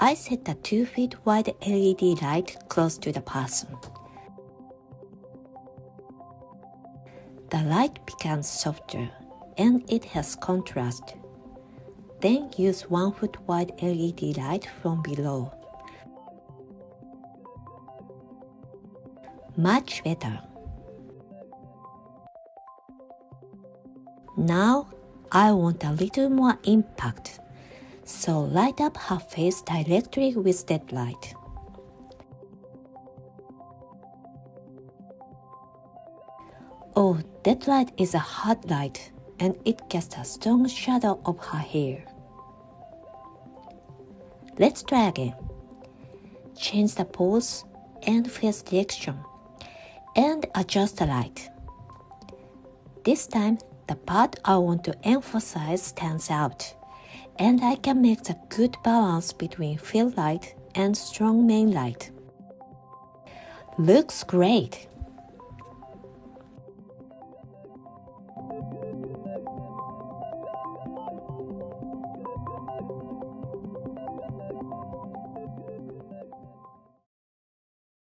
I set a 2 feet wide LED light close to the person. The light becomes softer and it has contrast. Then use 1 foot wide LED light from below. Much better. Now I want a little more impact, so light up her face directly with that light. Oh, that light is a hot light and it casts a strong shadow of her hair. Let's try again. Change the pose and face direction and adjust the light. This time, the part I want to emphasize stands out, and I can make a good balance between fill light and strong main light. Looks great!